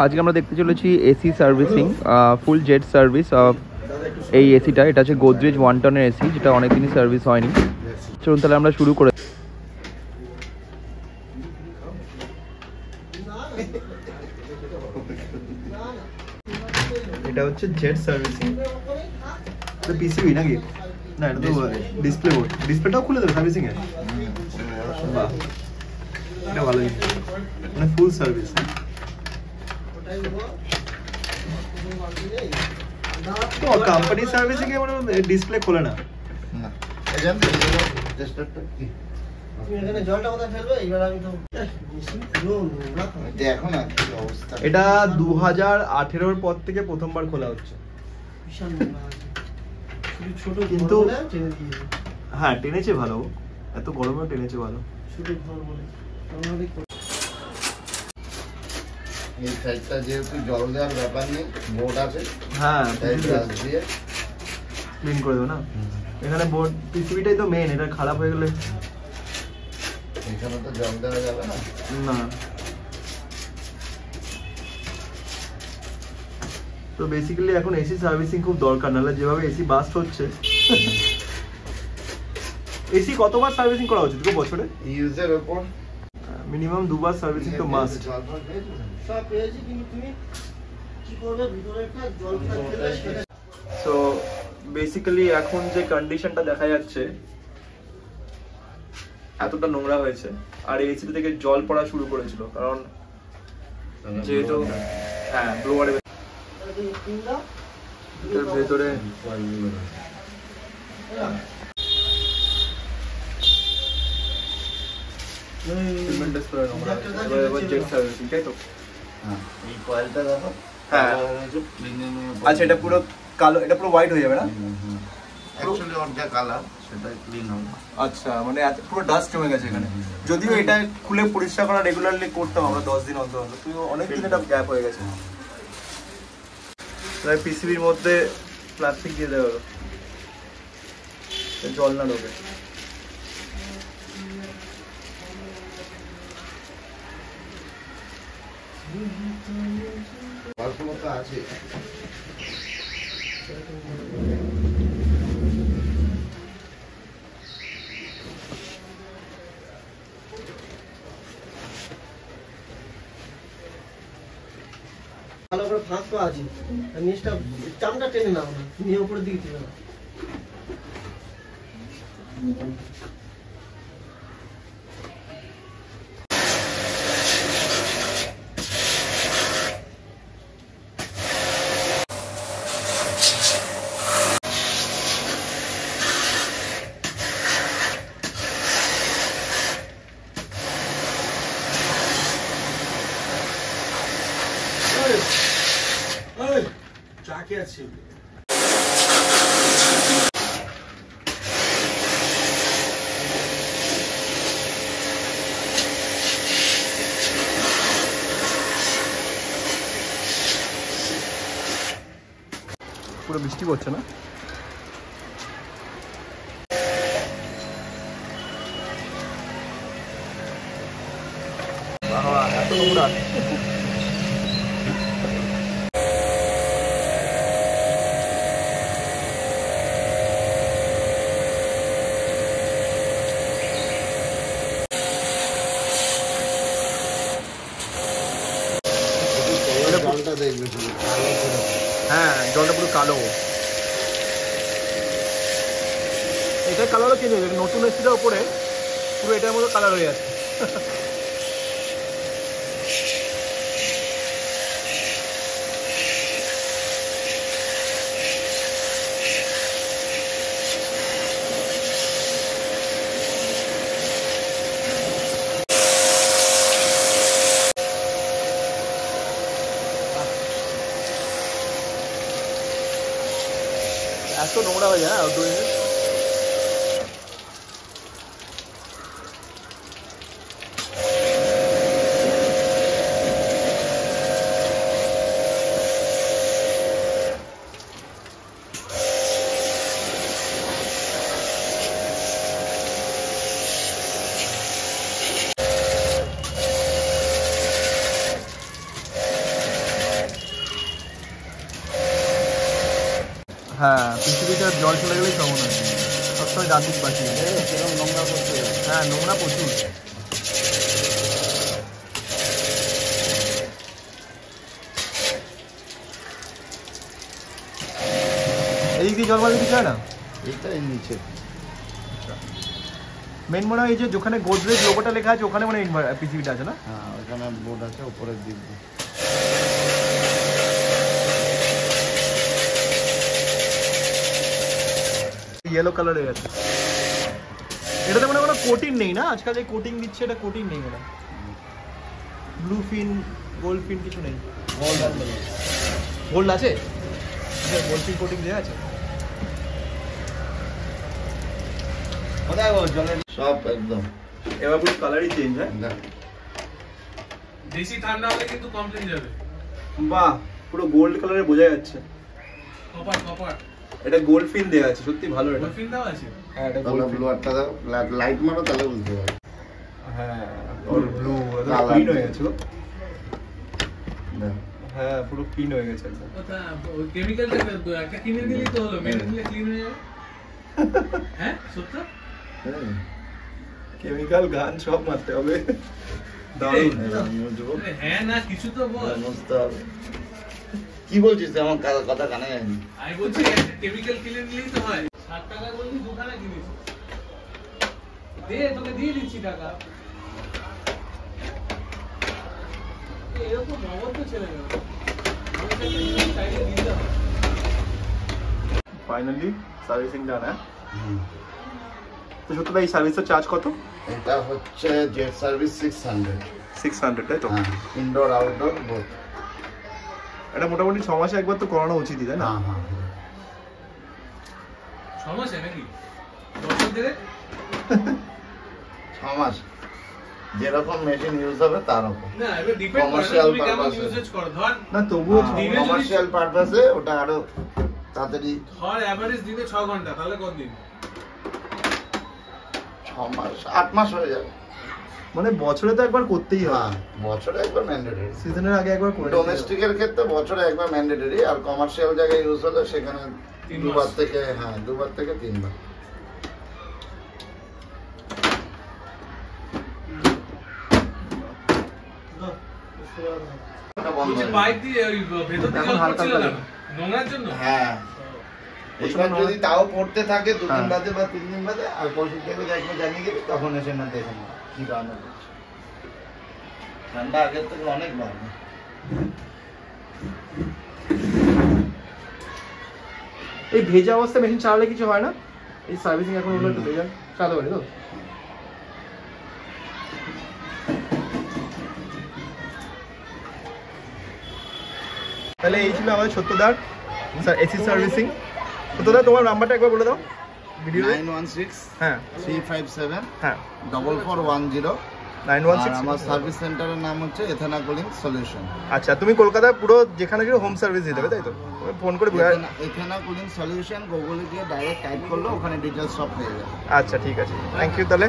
আজকে আমরা দেখতে চলেছি এসি সার্ভিসিং, ফুল জেট সার্ভিস। এই এসিটা, এটা হচ্ছে গোদরেজ 1 টনের এসি, যেটা অনেকদিনই সার্ভিস হয়নি। চলুন তাহলে আমরা শুরু করে। এটা হচ্ছে জেট সার্ভিসিং। এটা পিসিবি নাকি? না, এটা তো ডিসপ্লে বোর্ড। ডিসপ্লেটাও খুলে দেবে সার্ভিসিং এর? বাহ, এটা ভালোই, মানে ফুল সার্ভিস। তো কোম্পানি সার্ভিসিং এ মানে ডিসপ্লে খোলে না। না, এখানে টেস্টারটা কি এখানে জলটা কোথায় ফেলবে? এবার আমি তো দেখো না কি অবস্থা। এটা 2018 এর পর থেকে প্রথমবার খোলা হচ্ছে। বিশাল নোংরা আছে, ছোট কিন্তু হ্যাঁ টেনেছে ভালো, এত গরমেও টেনেছে ভালো। ছোট ঘর বলে এই সাইডটা যেহেতু জল দেওয়ার ব্যাপার নেই, বোর্ড আছে, হ্যাঁ গ্লাস দিয়ে ক্লিন করে দেবো না। এখানে বোর্ড পিসিবিটাই তো মেন, এটা খারাপ হয়ে গেলে এখানে তো জল দেওয়া যাবে না। না, তো বেসিক্যালি এখন এসি সার্ভিসিং খুব দরকার, নাহলে যেভাবে এসি বাস্ট হচ্ছে। এসি কতবার সার্ভিসিং করা উচিত বছরে? ইউজের উপর মিনিমাম 2 বার সার্ভিসিং তো মাস্ট। সব পেয়েছি, কিন্তু তুমি কি করবে ভিতরে একটা জল ফেলে সেটা। সো বেসিক্যালি এখন যে কন্ডিশনটা দেখা যাচ্ছে, এতটা নোংরা হয়েছে, আর এসি থেকে জল পড়া শুরু করেছিল, কারণ যেহেতু হ্যাঁ ব্লোয়ারের ভেতরে আচ্ছা এটা পুরো কালো, এটা পুরো হোয়াইট হয়ে যাবে না? অ্যাকচুয়ালি ওর যা কালার সেটা ক্লিন হবে। আচ্ছা, মানে পুরো ডাস্ট জমে গেছে এখানে। যদিও এটা খুলে পরিষ্কার করা রেগুলারলি করতাম আমরা 10 দিন অন্তর অন্তর, তুই অনেক দিন এটা গ্যাপ হয়ে গেছে। তাই পিসিবির মধ্যে প্লাস্টিক দিয়ে দেওয়া হলো, জল না ঢোকে। আছে ভালো করে ফাঁক তো আছে, নিচটা চামড়া টেনে নাও না, নিয়ে উপরের দিকে টেনে নাও। চাকে আছে পুরো বৃষ্টি পড়ছে না? এত নোংরা। হ্যাঁ জলটা পুরো কালো, এটাই কালারও চেঞ্জ হয়ে যাবে। নতুন এসিটার উপরে পুরো এটার মতো কালার হয়ে যাচ্ছে। এত নোংরা হয়ে যায় আউটডোরে। হ্যাঁ পিসিবিটা জল চলে গেলেই কেমন হয়, সবসময় ডান দিক বাঁচিয়ে নোংরা করতে, হ্যাঁ নোংরা প্রচুর। এই দিকে জল মারতে চায় না, এইটা নিচে মেন মনে হয় এই যে যেখানে গোদরেজ লোগোটা লেখা আছে ওখানে মানে পিসিবিটা আছে না? হ্যাঁ ওখানে বোর্ড আছে উপরের দিক দিয়ে। ইয়েলো কালারের আছে এটাতে মানে কোনো কোটিং নেই না, আজকাল যে কোটিং দিচ্ছে এটা কোটিং নেই মানে, ব্লু ফিন গোল্ড ফিন কিছু নেই। গোল্ড আছে, গোল্ড ফিন কোটিং দেওয়া আছে সব একদম। এবার পুরো কালারই চেঞ্জ হয়, বেশি ঠান্ডা হলে কিন্তু কমপ্লেন যাবে। বাহ পুরো গোল্ড কালারে বোঝা যাচ্ছে। কপার কপার এটা গোল্ড ফিন দেওয়া আছে, সত্যি ভালো। এটা গোল্ড ফিন দাও আছে, হ্যাঁ এটা গোল্ড ব্লু আরটা দাও, লাইট মারো তাহলে বুঝতে পারবে। হ্যাঁ ওর ব্লু ক্লিন হয়ে গেছে, হ্যাঁ পুরো ক্লিন হয়ে গেছে একদম। ওটা ওই কেমিক্যালটা একটা কিনে দিলেই তো হলো, মেরে দিলে ক্লিন হয়ে যাবে। হ্যাঁ সত্য, কেমিক্যাল গান সব মারতে হবে। দারুণ। হ্যাঁ না কিছু তো বল, কি বলছিস আমার কথা কানে যায়নি। আমি বলছি একটা কেমিক্যাল কিনে দিলেই তো হয়। 60 টাকা বললি দুখানা কিনেছি, দে তোকে দিয়ে দিচ্ছি টাকা। এরকম নগদ তো ছেলে না, ফাইনালি সার্ভিসিং ডান। হ্যাঁ তো সত্যি ভাই সার্ভিসের চার্জ কত? এটা হচ্ছে জেট সার্ভিস 600 তাই তো? হ্যাঁ ইনডোর আউটডোর বোথ। এটা মোটামুটি 6 মাসে একবার তো করানো উচিতই তাই না? হ্যাঁ হ্যাঁ সমস্যা নাকি বছর ধরে 6 মাস যেরকম মেশিন ইউজ হবে তার উপর। না এবার ডিপেন্ড করে তুমি কেমন ইউজেজ করো। ধর না তবুও কমার্শিয়াল পারপাসে ওটা আরো তাড়াতাড়ি। ধর এভারেজ দিনে 6 ঘন্টা, তাহলে কত দিন? 6 মাস 8 মাস হয়ে যাবে। মানে বছরে তো একবার করতেই হয়। হ্যাঁ বছরে একবার ম্যান্ডেটরি, সিজনের আগে একবার করে। ডোমেস্টিকের ক্ষেত্রে বছরে একবার ম্যান্ডেটরি, আর কমার্শিয়াল জায়গায় ইউজ হলে সেখানে দুবার থেকে 3 বার। পাইপ দিয়ে ওই ভেতর থেকে জল পড়ছিল না নোংরার জন্য? হ্যাঁ এইবার যদি তাও পড়তে থাকে 2 দিন বাদে বা 3 দিন বাদে, আর পরশু থেকে একবার জানিয়ে গেলে তখন এসে না দেখে না কি কারণে হচ্ছে। ঠান্ডা আগের থেকে অনেক বাড়বে। এই ভেজা অবস্থায় মেশিন চালালে কিছু হয় না? এই সার্ভিসিং এখন হলো একটু ভেজা চালাতে পারি তো? তাহলে এই ছিল আমাদের সত্যদার স্যার এসি সার্ভিসিং। সত্যদার তোমার নাম্বারটা একবার বলে দাও ভিডিও। 916 হ্যাঁ 357 হ্যাঁ 4410। 916। আমার সার্ভিস সেন্টারের নাম হচ্ছে এথানা কুলিং সলিউশন। আচ্ছা তুমি কলকাতায় পুরো যেখানে গিয়ে হোম সার্ভিস দিয়ে দেবে তাই তো? ফোন করে এথানা কুলিং সলিউশন গুগলে গিয়ে ডাইরেক্ট টাইপ করলে ওখানে ডিটেইলস সব পেয়ে যাবে। আচ্ছা ঠিক আছে, থ্যাংক ইউ তাহলে।